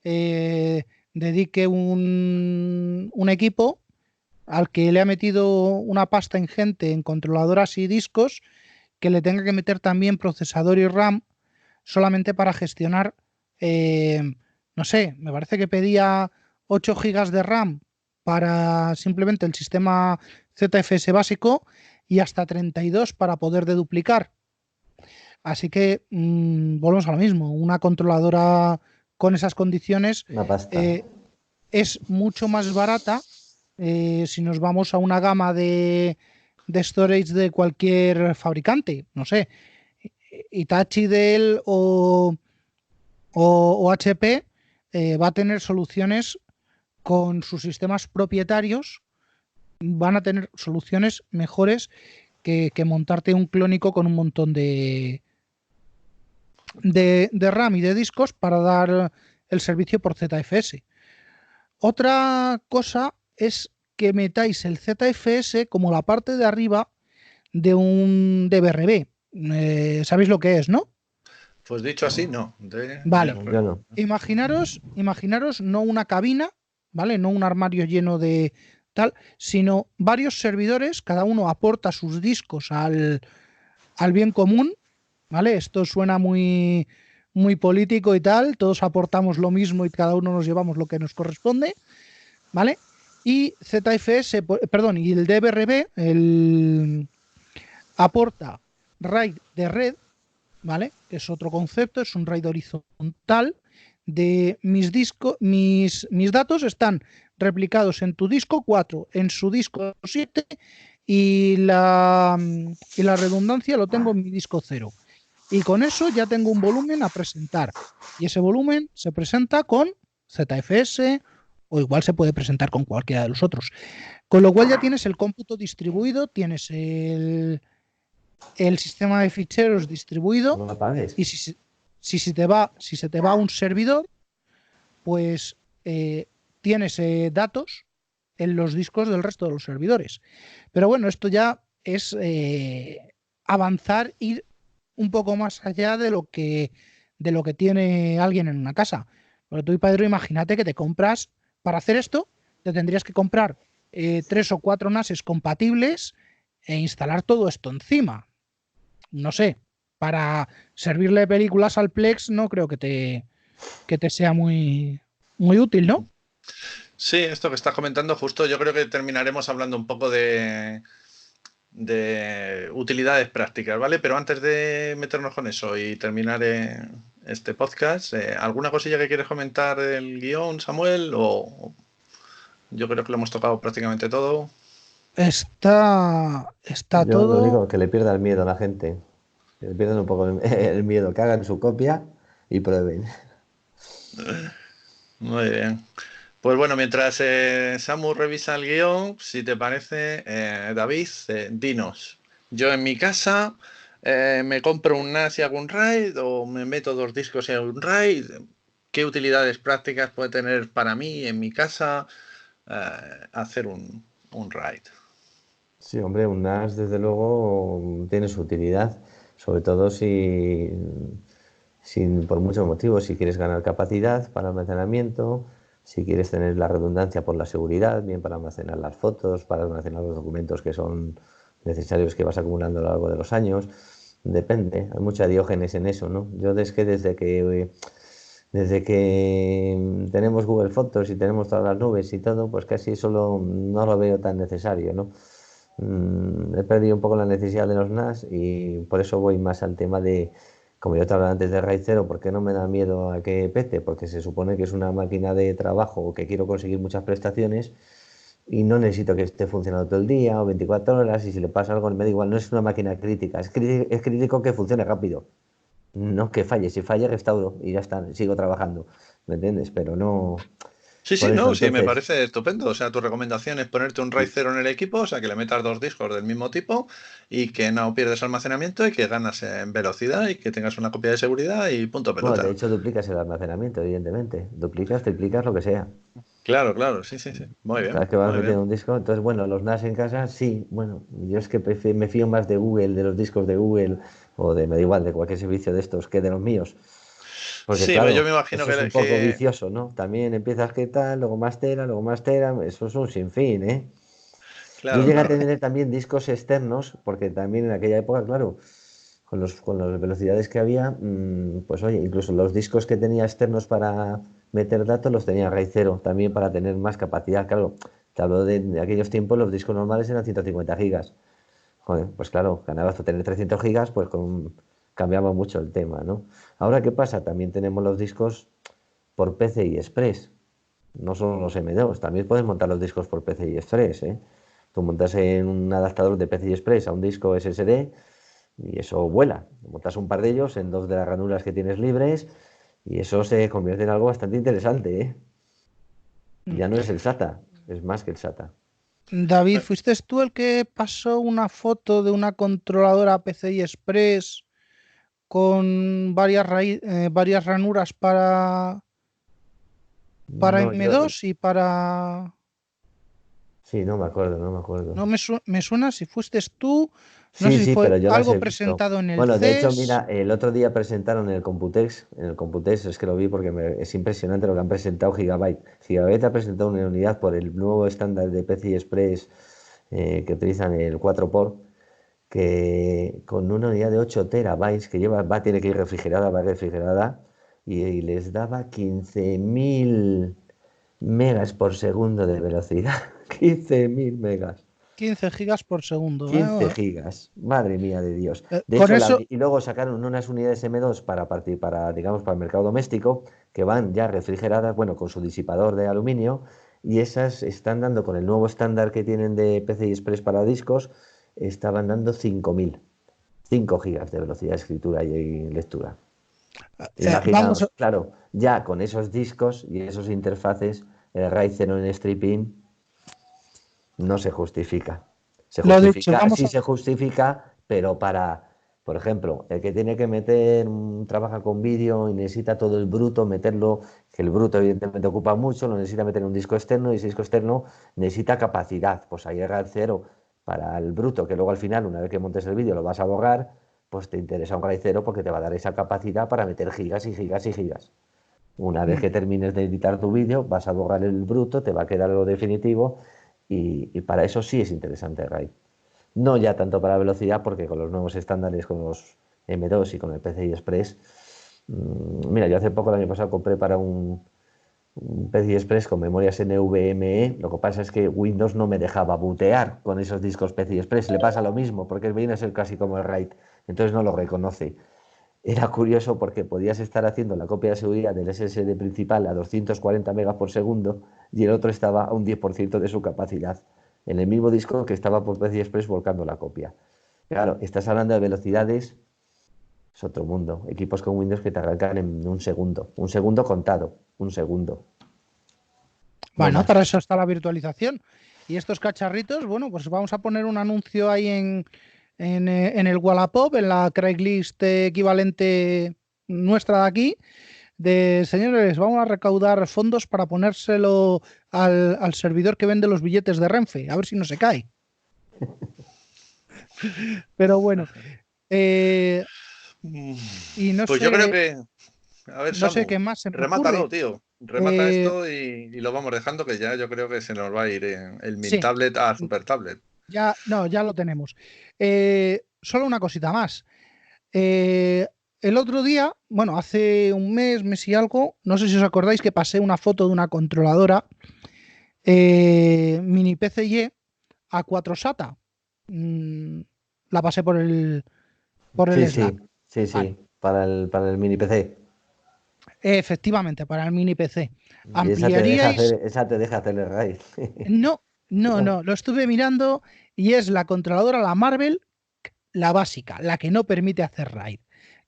dedique un equipo al que le ha metido una pasta ingente en controladoras y discos, que le tenga que meter también procesador y RAM solamente para gestionar, eh, no sé, me parece que pedía 8 gigas de RAM para simplemente el sistema ZFS básico y hasta 32 para poder deduplicar. Así que volvemos a lo mismo. Una controladora con esas condiciones Una pasta. eh, es mucho más barata si nos vamos a una gama de storage de cualquier fabricante. No sé, Hitachi, Dell o HP va a tener soluciones con sus sistemas propietarios, van a tener soluciones mejores que montarte un clónico con un montón de RAM y de discos para dar el servicio por ZFS. Otra cosa es que metáis el ZFS como la parte de arriba de un DBRB. ¿Sabéis lo que es, no? Pues dicho así, no. Vale. Yo no. Imaginaros no una cabina, ¿vale? No un armario lleno de tal, sino varios servidores, cada uno aporta sus discos al bien común, ¿vale? Esto suena muy, muy político y tal, todos aportamos lo mismo y cada uno nos llevamos lo que nos corresponde, ¿vale? Y ZFS, perdón, y el DBRB aporta RAID de red, ¿vale? Que es otro concepto, es un RAID horizontal de mis discos, mis datos están replicados en tu disco 4, en su disco 7 y la redundancia lo tengo en mi disco 0. Y con eso ya tengo un volumen a presentar. Y ese volumen se presenta con ZFS o igual se puede presentar con cualquiera de los otros. Con lo cual ya tienes el cómputo distribuido, tienes el sistema de ficheros distribuido No lo apagues. y si se te va un servidor, pues tienes datos en los discos del resto de los servidores. Pero bueno, esto ya es avanzar, ir un poco más allá de lo que tiene alguien en una casa. Porque tú y Pedro, imagínate que te compras, para hacer esto, te tendrías que comprar 3 o 4 NASes compatibles e instalar todo esto encima. No sé, para servirle películas al Plex no creo que te sea muy, muy útil, ¿no? Sí, esto que estás comentando, justo yo creo que terminaremos hablando un poco de utilidades prácticas, ¿vale? Pero antes de meternos con eso y terminar este podcast, ¿alguna cosilla que quieres comentar del guión, Samuel? O yo creo que lo hemos tocado prácticamente todo. Está Yo lo todo. único que le pierda el miedo a la gente. Que le pierdan un poco el miedo, que hagan su copia y prueben. Muy bien. Pues bueno, mientras Samu revisa el guión, si te parece, David, dinos. Yo en mi casa me compro un NAS y hago un RAID o me meto 2 discos y hago un RAID. ¿Qué utilidades prácticas puede tener para mí en mi casa hacer un RAID? Sí, hombre, un NAS desde luego tiene su utilidad, sobre todo si por muchos motivos, si quieres ganar capacidad para almacenamiento, si quieres tener la redundancia por la seguridad, bien para almacenar las fotos, para almacenar los documentos que son necesarios que vas acumulando a lo largo de los años. Depende, hay mucha diógenes en eso, ¿no? Yo desde que tenemos Google Fotos y tenemos todas las nubes y todo, pues casi solo no lo veo tan necesario, ¿no? He perdido un poco la necesidad de los NAS y por eso voy más al tema de, como yo te hablaba antes de RAID 0, ¿por qué no me da miedo a que pete? Porque se supone que es una máquina de trabajo o que quiero conseguir muchas prestaciones y no necesito que esté funcionando todo el día o 24 horas y si le pasa algo me da igual, no es una máquina crítica, es crítico que funcione rápido, no que falle, si falla restauro y ya está, sigo trabajando, ¿me entiendes? Pero no, Sí, por sí, eso no, sí, me entonces... parece estupendo. O sea, tu recomendación es ponerte un RAID 0 en el equipo, o sea, que le metas 2 discos del mismo tipo y que no pierdes almacenamiento y que ganas en velocidad y que tengas una copia de seguridad y punto Bueno, de pelota. hecho duplicas el almacenamiento, evidentemente. Duplicas, triplicas, lo que sea. Claro, claro, sí, sí, sí. Muy Cada bien, vez que vas muy bien. metiendo un disco. Entonces, bueno, los NAS en casa, sí. Bueno, yo es que me fío más de Google, de los discos de Google, o de, me da igual, de cualquier servicio de estos que de los míos. Porque Sí, yo claro, me imagino eso es un poco que vicioso, ¿no? También empiezas qué tal, luego más tera, eso es un sinfín, ¿eh? Yo claro, llegué a claro. tener también discos externos, porque también en aquella época, claro, con las velocidades que había, pues oye, incluso los discos que tenía externos para meter datos los tenía a RAID 0, también para tener más capacidad. Claro, te hablo de aquellos tiempos, los discos normales eran 150 gigas. Joder, pues claro, ganabas por tener 300 gigas, pues cambiaba mucho el tema, ¿no? Ahora, ¿qué pasa? También tenemos los discos por PCI Express, no solo los M2, también puedes montar los discos por PCI Express, ¿eh? Tú montas en un adaptador de PCI Express a un disco SSD y eso vuela. Montas un par de ellos en 2 de las ranuras que tienes libres y eso se convierte en algo bastante interesante, ¿eh? Ya no es el SATA, es más que el SATA. David, ¿fuiste tú el que pasó una foto de una controladora PCI Express con varias ranuras para No, M2 y para... sí, no me acuerdo, no me acuerdo. No me suena si fuiste tú No Sí, sé si sí, fue pero yo las algo he visto. presentado en el Bueno, de hecho, CES. mira, el otro día presentaron en el Computex es que lo vi porque es impresionante lo que han presentado Gigabyte. Gigabyte ha presentado una unidad por el nuevo estándar de PCI Express que utilizan el 4x, que con una unidad de 8 terabytes que tiene que ir refrigerada, va refrigerada, y les daba 15.000 megas por segundo de velocidad. 15.000 megas. 15 gigas por segundo. 15 gigas, madre mía de Dios. De Con hecho, eso, y luego sacaron unas unidades M2 digamos, para el mercado doméstico, que van ya refrigeradas, bueno, con su disipador de aluminio, y esas están dando, con el nuevo estándar que tienen de PCI Express para discos, estaban dando 5.000, 5 gigas de velocidad de escritura y lectura. vamos, Imaginaos, claro, ya con esos discos y esos interfaces, el RAID 0 en stripping no se justifica. lo dicho, Sí se justifica, pero por ejemplo, el que tiene que trabaja con vídeo y necesita todo el bruto, meterlo, que el bruto evidentemente ocupa mucho, lo necesita meter en un disco externo y ese disco externo necesita capacidad. Pues ahí llega el cero para el bruto, que luego al final, una vez que montes el vídeo, lo vas a borrar, pues te interesa un RAID 0 porque te va a dar esa capacidad para meter gigas y gigas y gigas. Una vez que termines de editar tu vídeo, vas a borrar el bruto, te va a quedar lo definitivo y para eso sí es interesante RAID. No ya tanto para velocidad, porque con los nuevos estándares, con los M2 y con el PCI Express, mira, yo hace poco, el año pasado, compré para un PCI Express con memorias NVMe. Lo que pasa es que Windows no me dejaba bootear con esos discos PCI Express. Le pasa lo mismo, porque viene a ser casi como el RAID, entonces no lo reconoce. Era curioso porque podías estar haciendo la copia de seguridad del SSD principal a 240 megas por segundo y el otro estaba a un 10% de su capacidad, en el mismo disco que estaba por PCI Express volcando la copia. Claro, estás hablando de velocidades, es otro mundo. Equipos con Windows que te arrancan en un segundo contado, un segundo, no bueno, más. para eso está la virtualización. Y estos cacharritos, bueno, pues vamos a poner un anuncio ahí en el Wallapop, en la Craigslist equivalente nuestra de aquí, de señores, vamos a recaudar fondos para ponérselo al servidor que vende los billetes de Renfe, a ver si no se cae. Pero bueno, eh, y Pues yo creo que, a ver, no sé Samu, qué más se me ocurre. remátalo, tío. Remata Eh, esto y lo vamos dejando, que ya yo creo que se nos va a ir el Min sí, Tablet a Super Tablet. ya, no, ya lo tenemos. Solo una cosita más. Eh, el otro día, bueno, hace un mes y algo, no sé si os acordáis que pasé una foto de una controladora mini PCIe a 4 SATA. Mm, la pasé por Sí, el Slack. sí, sí, Vale. sí, para el mini PC. Efectivamente, para el mini PC. Y esa te deja ¿Ampliaríais? hacer el RAID. No, no, No. no. Lo estuve mirando y es la controladora, la Marvel, la básica, la que no permite hacer RAID.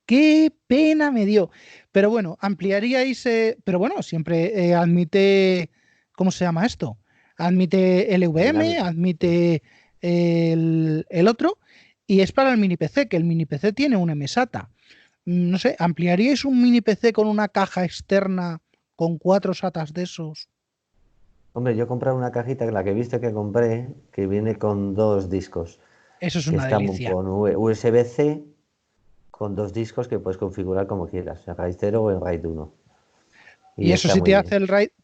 Qué pena me dio. Pero bueno, ampliaríais, pero bueno, siempre admite, ¿cómo se llama esto? Admite El LVM, lámiz. Sí. admite el otro, y es para el mini PC, que el mini PC tiene un MSATA. No sé, ¿ampliaríais un mini PC con una caja externa con 4 SATAs de esos? Hombre, yo compré una cajita, la que viste que compré, que viene con dos discos, Eso es que una están delicia. con USB-C, con dos discos que puedes configurar como quieras, en RAID 0 o en RAID 1. Y Y eso está sí muy bien.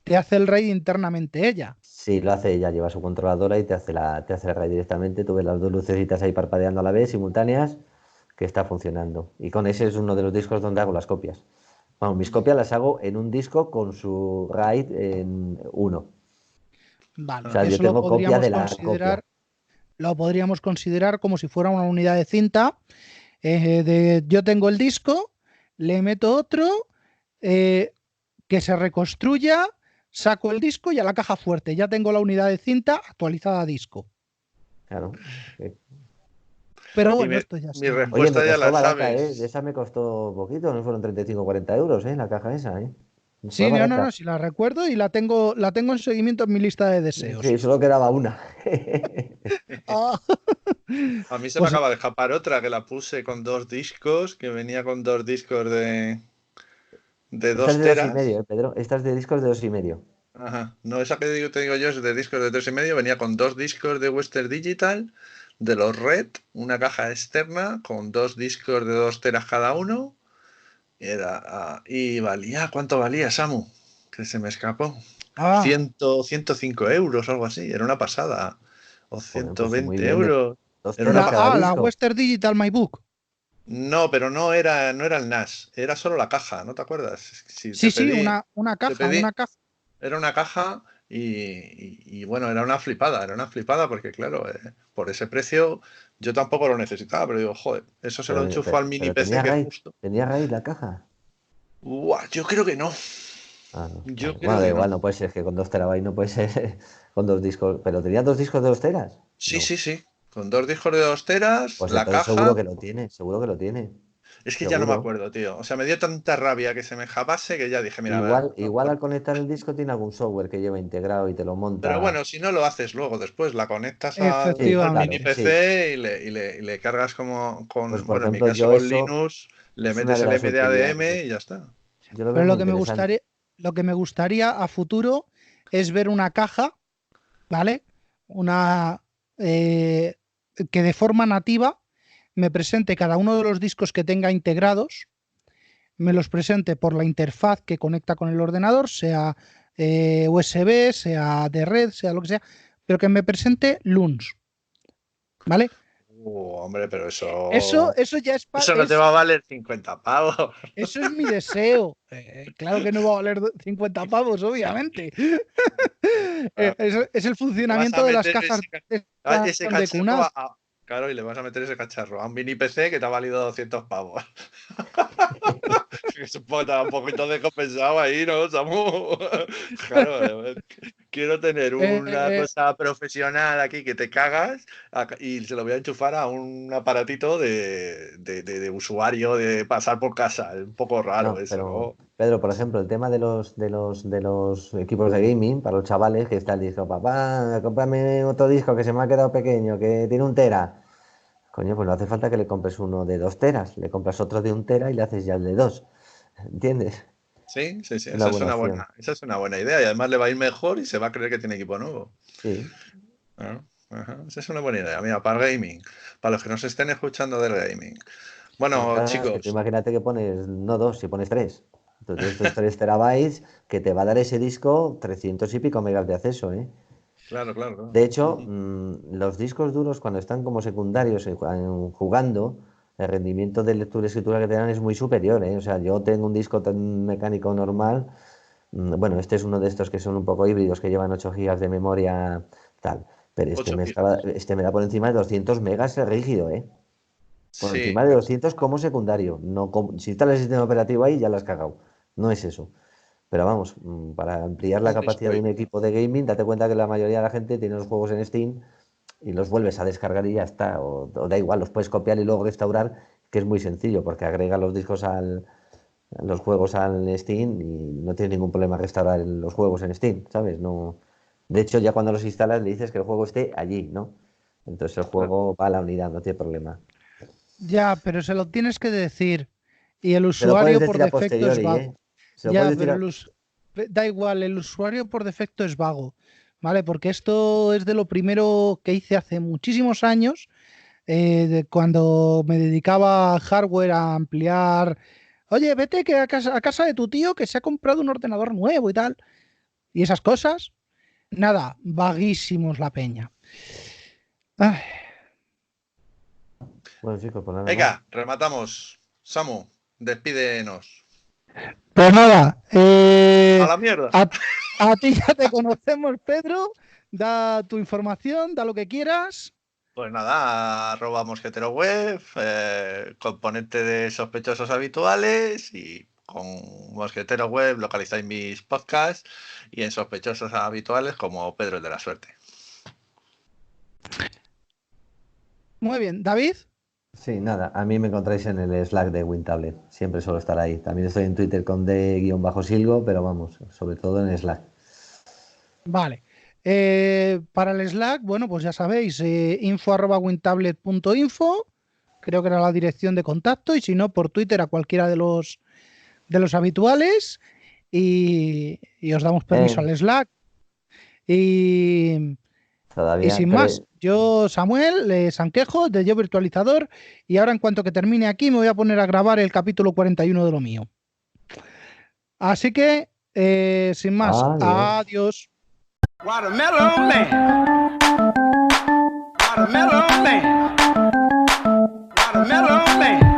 te hace el RAID internamente ella. Sí, lo hace ella, lleva su controladora y te hace el RAID directamente. Tú ves las dos lucecitas ahí parpadeando a la vez, simultáneas, que está funcionando. Y con ese es uno de los discos donde hago las copias. Vamos, mis copias las hago en un disco con su RAID en uno. O Vale, sea, yo eso tengo copia de la copia. lo podríamos considerar como si fuera una unidad de cinta. Yo tengo el disco, le meto otro, eh, que se reconstruya, saco el disco y a la caja fuerte. Ya tengo la unidad de cinta actualizada a disco. Claro. Sí. Pero Y bueno, esto ya mi son. Oye, me respuesta ya costó la barata, ¿eh? De sabes. esa me costó poquito, no fueron 35 o 40 euros, ¿eh? La caja esa, ¿eh? Fue Sí, no, no, barata. no, si la recuerdo y la tengo en seguimiento en mi lista de deseos. Sí, solo quedaba una. Ah, A mí se me pues acaba de escapar otra que la puse con dos discos, que venía con dos discos de Esta es dos de dos y teras. medio, Pedro. Esta es de discos de 2,5. Ajá. No, esa que te digo yo es de discos de 3,5. Venía con dos discos de Western Digital, de los Red, una caja externa con 2 discos de 2 teras cada uno. Y valía, ¿cuánto valía, Samu? Que se me escapó. 105 euros o algo así, era una pasada. O Joder, pues muy 120 bien, euros. 2 Era teras una cada La disco. Western Digital My Book. No, pero no era el NAS, era solo la caja, ¿no te acuerdas? Si Sí, te sí, pedí, una te caja, pedí, una caja. era una caja y bueno, era una flipada porque claro, por ese precio yo tampoco lo necesitaba, pero digo, joder, eso se lo enchufo al mini Pero PC que es justo. ¿tenía RAID la caja? Yo creo que no, Ah, no, yo vale. Bueno, creo da que igual, no. no puede ser, es que con 2 terabytes no puede ser con 2 discos. ¿Pero tenía 2 discos de 2 teras? Sí, No. sí, sí, con 2 discos de 2 teras, Pues la entonces seguro caja. que lo tiene, seguro que lo tiene. Es que ya no me Seguro. acuerdo, tío. O sea, me dio tanta rabia que se me escapase que ya dije, mira, a ver, Igual al conectar el disco tiene algún software que lleva integrado y te lo pero monta. bueno, si no lo haces luego, después la conectas Sí, al mini claro, Efectivamente. sí. PC y le cargas como Pues por bueno, en mi ejemplo, caso yo con eso Linux, le es una metes de el las utilidades. MDADM y ya está. Yo lo veo Pero muy interesante. lo que me gustaría a futuro es ver una caja, ¿vale? Una eh, que de forma nativa me presente cada uno de los discos que tenga integrados, me los presente por la interfaz que conecta con el ordenador, sea USB, sea de red, sea lo que sea, pero que me presente LUNS, ¿vale? Hombre, pero Eso ya eso no te va a valer 50 pavos. eso es mi deseo. Claro que no va a valer 50 pavos, obviamente. Es el Le vas a funcionamiento de las meter cajas ese de cacharro Cunaz. claro, y le vas a meter ese cacharro a un mini PC que te ha valido 200 pavos. Es un poquito descompensado ahí, ¿no, Samu? Claro, quiero tener Eh, una eh, cosa profesional aquí que te cagas y se lo voy a enchufar a un aparatito de usuario, de pasar por casa. Es un poco raro No, eso, pero ¿no? Pedro, por ejemplo, el tema de los equipos de gaming para los chavales, que está el disco, papá, cómprame otro disco que se me ha quedado pequeño, que tiene 1 tera. Coño, pues no hace falta que le compres uno de 2 teras, le compras otro de 1 tera y le haces ya el de 2. ¿Entiendes? Sí, sí, sí, Una buena opción. esa es una buena idea y además le va a ir mejor y se va a creer que tiene equipo nuevo. Sí. Ah, ajá, esa es una buena idea. Mira, para el gaming, para los que nos estén escuchando del gaming. Bueno, Claro, es que tú chicos, imagínate que pones, no 2, si pones 3. Entonces estos 3 terabytes que te va a dar ese disco 300 y pico megas de acceso, ¿eh? claro, claro, De claro. hecho, Ujú. los discos duros cuando están como secundarios jugando, el rendimiento de lectura y escritura que te dan es muy superior, ¿eh? O sea, yo tengo un disco tan mecánico normal, bueno, este es uno de estos que son un poco híbridos, que llevan 8 gigas de memoria, tal, pero 8 gigas. este me da por encima de 200 megas rígido, ¿eh? Por Sí, encima de 200 como secundario. No si instalas el sistema operativo ahí, ya lo has cagado. No es eso. Pero vamos, para ampliar la un capacidad disco de un híbrido. equipo de gaming, date cuenta que la mayoría de la gente tiene los juegos en Steam y los vuelves a descargar y ya está. O da igual, los puedes copiar y luego restaurar, que es muy sencillo, porque agrega los discos los juegos al Steam y no tienes ningún problema restaurar los juegos en Steam, ¿sabes? No, de hecho, ya cuando los instalas le dices que el juego esté allí, ¿no? Entonces el Claro. juego va a la unidad, no tiene problema. ya, pero se lo tienes que decir. Y el Se lo puedes usuario por decir a defecto es posteriori, ¿eh? vago. Se lo puedes Ya, decir pero a... da igual, el usuario por defecto es vago. ¿Vale? Porque esto es de lo primero que hice hace muchísimos años, de cuando me dedicaba a hardware a ampliar. Oye, vete que a casa de tu tío que se ha comprado un ordenador nuevo y tal. Y esas cosas. Nada, vaguísimos la peña. Ay, Bueno, chicos, pues nada más. Venga, rematamos. Samu, despídenos. pues nada, A la mierda. a ti ya te conocemos, Pedro. Da tu información, da lo que quieras. Pues nada, arroba mosquetero web, componente de sospechosos habituales y con mosquetero web localizáis mis podcasts y en sospechosos habituales como Pedro el de la Suerte. Muy bien, David. Sí, nada, a mí me encontráis en el Slack de WinTablet. Siempre suelo estar ahí. También estoy en Twitter con D-Silgo, pero vamos, sobre todo en Slack. Vale. Para el Slack, bueno, pues ya sabéis, info@wintablet.info, creo que era la dirección de contacto, y si no, por Twitter a cualquiera de los habituales, y os damos permiso Eh, al Slack. Y todavía sin más, Yo, Samuel, Sanquejo, de Yo Virtualizador, y ahora en cuanto que termine aquí me voy a poner a grabar el capítulo 41 de lo mío. Así que, sin más, adiós. Watermelon Man. Watermelon Man. Watermelon Man.